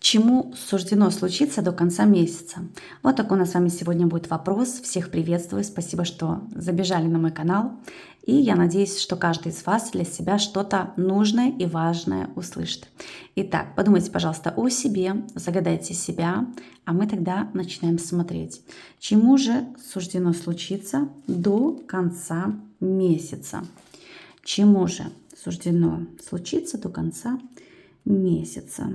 Чему суждено случиться до конца месяца? Вот такой у нас с вами сегодня будет вопрос. Всех приветствую. Спасибо, что забежали на мой канал. И я надеюсь, что каждый из вас для себя что-то нужное и важное услышит. Итак, подумайте, пожалуйста, о себе, загадайте себя, а мы тогда начинаем смотреть. Чему же суждено случиться до конца месяца? Чему же суждено случиться до конца месяца?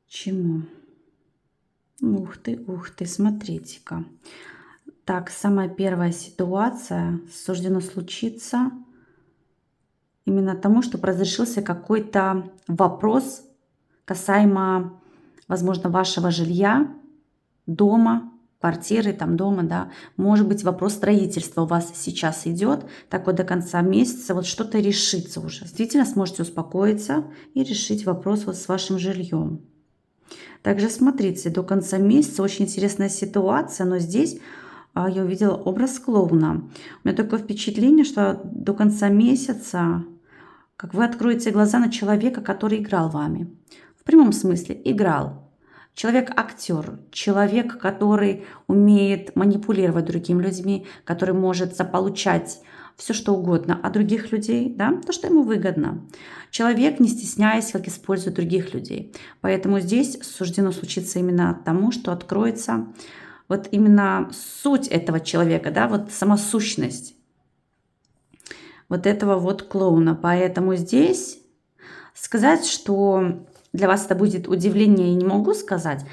Чему? Ух ты, смотрите-ка. Так, самая первая ситуация суждено случиться именно тому, что разрешился какой-то вопрос касаемо, возможно, вашего жилья, дома, квартиры, там дома, да. Может быть, вопрос строительства у вас сейчас идет, так вот до конца месяца вот что-то решится уже. Действительно сможете успокоиться и решить вопрос вот с вашим жильем. Также смотрите, до конца месяца очень интересная ситуация, но здесь я увидела образ клоуна. У меня такое впечатление, что до конца месяца, как вы откроете глаза на человека, который играл вами. В прямом смысле играл. Человек-актер, человек, который умеет манипулировать другими людьми, который может заполучать все что угодно от других людей, да, то, что ему выгодно. Человек, не стесняясь, как использует других людей. Поэтому здесь суждено случиться именно тому, что откроется вот именно суть этого человека, да, вот сама сущность вот этого вот клоуна. Поэтому здесь сказать, что для вас это будет удивление, я не могу сказать.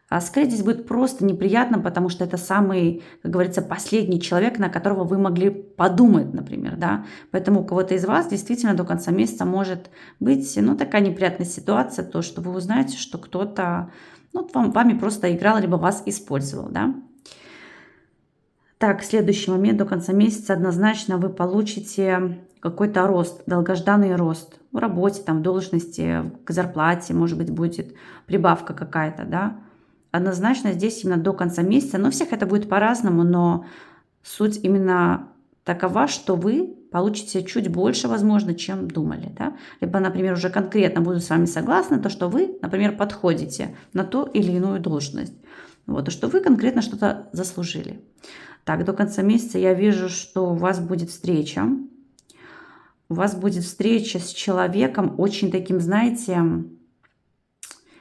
А скорее здесь будет просто неприятно, потому что это самый, как говорится, последний человек, на которого вы могли подумать, например, да. Поэтому у кого-то из вас действительно до конца месяца может быть, ну, такая неприятная ситуация, то, что вы узнаете, что кто-то, ну, вами просто играл, либо вас использовал, да. Так, следующий момент, до конца месяца однозначно вы получите какой-то рост, долгожданный рост в работе, там, в должности, к зарплате, может быть, будет прибавка какая-то, да. Однозначно здесь именно до конца месяца, но у всех это будет по-разному, но суть именно такова, что вы получите чуть больше, возможно, чем думали, да. Либо, например, уже конкретно буду с вами согласна, то, что вы, например, подходите на ту или иную должность, вот, то, что вы конкретно что-то заслужили. Так, до конца месяца я вижу, что у вас будет встреча. У вас будет встреча с человеком очень таким, знаете,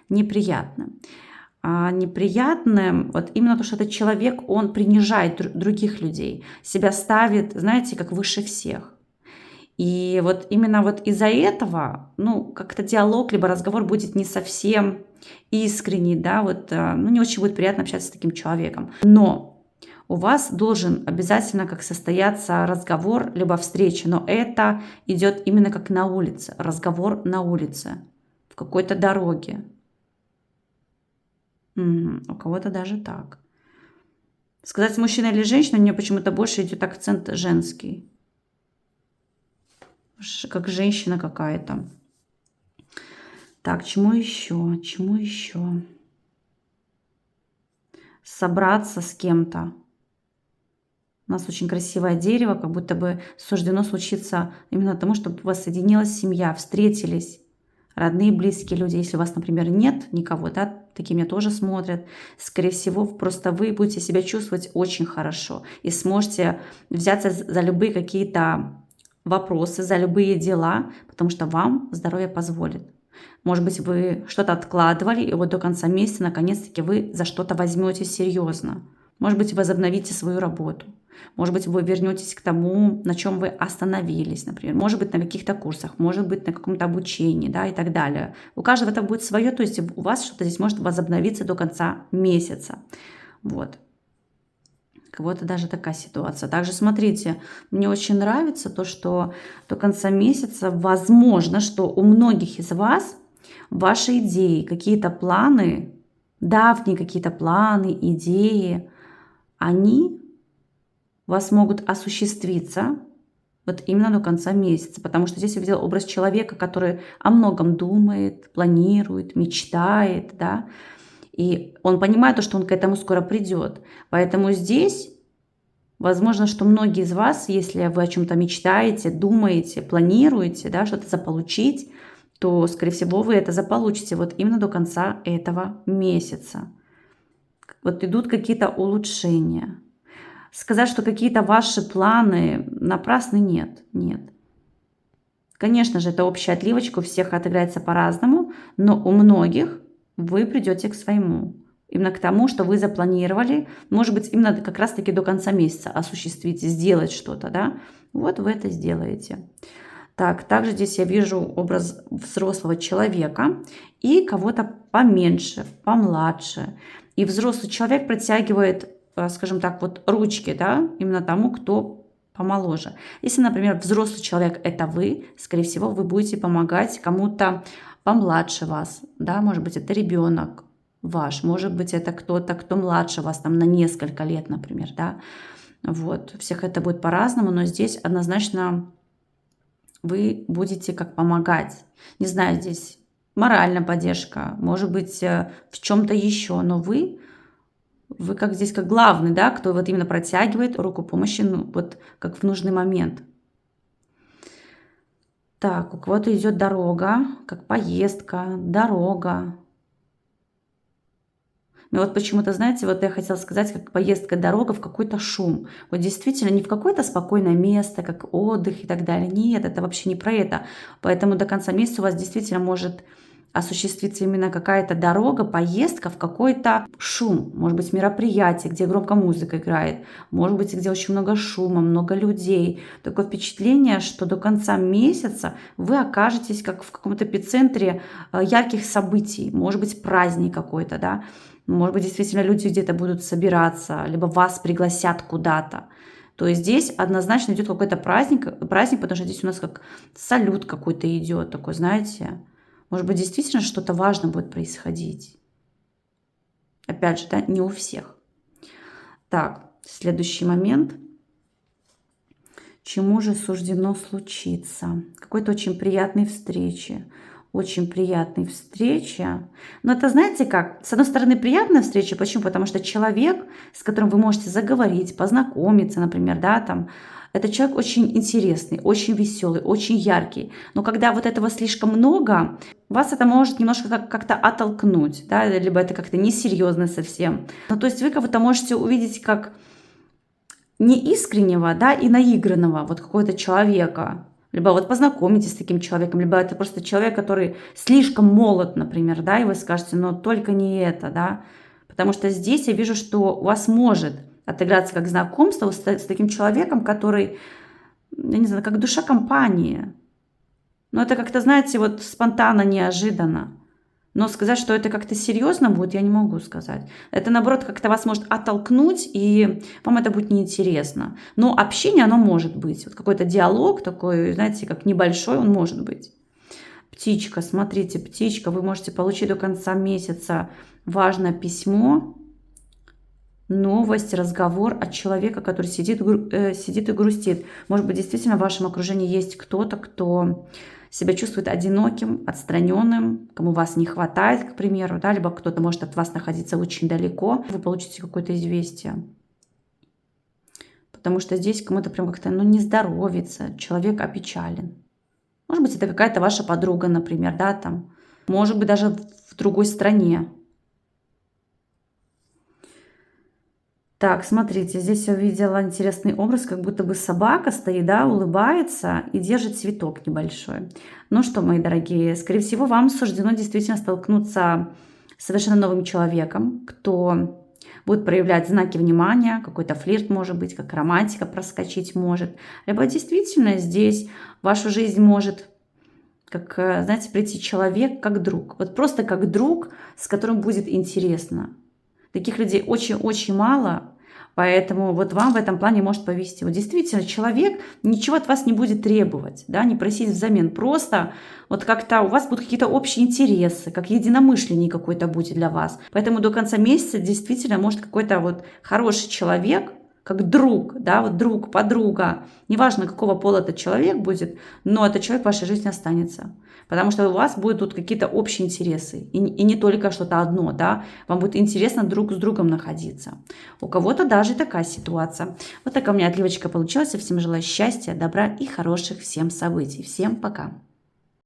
неприятным. Неприятным вот именно то, что этот человек, он принижает других людей, себя ставит, знаете, как выше всех. И вот именно вот из-за этого, ну, как-то диалог, либо разговор будет не совсем искренний, да, вот, ну, не очень будет приятно общаться с таким человеком. Но у вас должен обязательно как состояться разговор, либо встреча, но это идет именно как на улице, разговор на улице, в какой-то дороге. У кого-то даже так. Сказать мужчина или женщина, мне почему-то больше идет акцент женский. Как женщина какая-то. Так, чему еще? Чему еще? Собраться с кем-то. У нас очень красивое дерево, как будто бы суждено случиться именно тому, чтобы воссоединилась семья, встретились родные, близкие люди. Если у вас, например, нет никого, да, такие меня тоже смотрят, скорее всего, просто вы будете себя чувствовать очень хорошо и сможете взяться за любые какие-то вопросы, за любые дела, потому что вам здоровье позволит. Может быть, вы что-то откладывали, и вот до конца месяца, наконец-таки, вы за что-то возьметесь серьезно. Может быть, вы возобновите свою работу. Может быть, вы вернетесь к тому, на чем вы остановились, например. Может быть, на каких-то курсах, может быть, на каком-то обучении, да, и так далее. У каждого это будет свое, то есть у вас что-то здесь может возобновиться до конца месяца. Вот. У кого-то даже такая ситуация. Также смотрите, мне очень нравится то, что до конца месяца возможно, что у многих из вас ваши идеи, какие-то планы, давние какие-то планы, идеи, они у вас могут осуществиться вот именно до конца месяца. Потому что здесь я видела образ человека, который о многом думает, планирует, мечтает, да. И он понимает то, что он к этому скоро придет. Поэтому здесь возможно, что многие из вас, если вы о чем-то мечтаете, думаете, планируете, да, что-то заполучить, то, скорее всего, вы это заполучите вот именно до конца этого месяца. Вот идут какие-то улучшения. Сказать, что какие-то ваши планы напрасны, нет, нет. Конечно же, это общая отливочка, у всех отыграется по-разному, но у многих вы придете к своему. Именно к тому, что вы запланировали, может быть, именно как раз-таки до конца месяца осуществить, сделать что-то, да? Вот вы это сделаете. Так, также здесь я вижу образ взрослого человека и кого-то поменьше, помладше. И взрослый человек протягивает, скажем так, вот ручки, да, именно тому, кто помоложе. Если, например, взрослый человек – это вы, скорее всего, вы будете помогать кому-то помладше вас, да, может быть, это ребенок ваш, может быть, это кто-то, кто младше вас, там, на несколько лет, например, да. Вот, всех это будет по-разному, но здесь однозначно вы будете как помогать. Не знаю, здесь моральная поддержка, может быть, в чем-то еще, но вы как здесь как главный, да, кто вот именно протягивает руку помощи, ну, вот как в нужный момент. Так, у кого-то идет дорога, как поездка, дорога. Но вот почему-то, знаете, вот я хотела сказать, как поездка, дорога в какой-то шум. Вот действительно не в какое-то спокойное место, как отдых и так далее. Нет, это вообще не про это. Поэтому до конца месяца у вас действительно может осуществиться именно какая-то дорога, поездка в какой-то шум. Может быть, мероприятие, где громко музыка играет. Может быть, где очень много шума, много людей. Такое впечатление, что до конца месяца вы окажетесь как в каком-то эпицентре ярких событий. Может быть, праздник какой-то, да. Может быть, действительно люди где-то будут собираться, либо вас пригласят куда-то. То есть здесь однозначно идет какой-то праздник, потому что здесь у нас как салют какой-то идет, такой, знаете. Может быть, действительно что-то важное будет происходить. Опять же, да, не у всех. Так, следующий момент. Чему же суждено случиться? Какой-то очень приятной встречи. Очень приятной встречи. Но это, знаете как, с одной стороны, приятная встреча. Почему? Потому что человек, с которым вы можете заговорить, познакомиться, например, да, там, это человек очень интересный, очень веселый, очень яркий. Но когда вот этого слишком много, вас это может немножко как-то оттолкнуть, да, либо это как-то несерьезно совсем. Ну, то есть вы кого-то можете увидеть как неискреннего, да, и наигранного вот какого-то человека. Либо вот познакомитесь с таким человеком, либо это просто человек, который слишком молод, например, да, и вы скажете, но только не это, да. Потому что здесь я вижу, что у вас может отыграться как знакомство с таким человеком, который, я не знаю, как душа компании. Но это как-то, знаете, вот спонтанно, неожиданно. Но сказать, что это как-то серьезно будет, я не могу сказать. Это, наоборот, как-то вас может оттолкнуть, и вам это будет неинтересно. Но общение, оно может быть. Вот какой-то диалог такой, знаете, как небольшой, он может быть. Птичка, смотрите, птичка, вы можете получить до конца месяца важное письмо, новость, разговор от человека, который сидит и грустит. Может быть, действительно в вашем окружении есть кто-то, кто себя чувствует одиноким, отстраненным, кому вас не хватает, к примеру, да, либо кто-то может от вас находиться очень далеко, вы получите какое-то известие. Потому что здесь кому-то прям как-то, ну, не здоровится, человек опечален. Может быть, это какая-то ваша подруга, например, да, там, может быть, даже в другой стране. Так, смотрите, здесь я увидела интересный образ, как будто бы собака стоит, да, улыбается и держит цветок небольшой. Ну что, мои дорогие, скорее всего, вам суждено действительно столкнуться с совершенно новым человеком, кто будет проявлять знаки внимания, какой-то флирт может быть, как романтика проскочить может. Либо действительно здесь в вашу жизнь может, как, знаете, прийти человек как друг. Вот просто как друг, с которым будет интересно. Таких людей очень-очень мало, поэтому вот вам в этом плане может повезти. Вот действительно, человек ничего от вас не будет требовать, да, не просить взамен. Просто вот как-то у вас будут какие-то общие интересы, как единомышленник какой-то будет для вас. Поэтому до конца месяца действительно может какой-то вот хороший человек, как друг, да, вот друг, подруга, неважно, какого пола этот человек будет, но этот человек в вашей жизни останется. Потому что у вас будут тут какие-то общие интересы. И не только что-то одно, да. Вам будет интересно друг с другом находиться. У кого-то даже такая ситуация. Вот такая у меня отливочка получилась. Я всем желаю счастья, добра и хороших всем событий. Всем пока.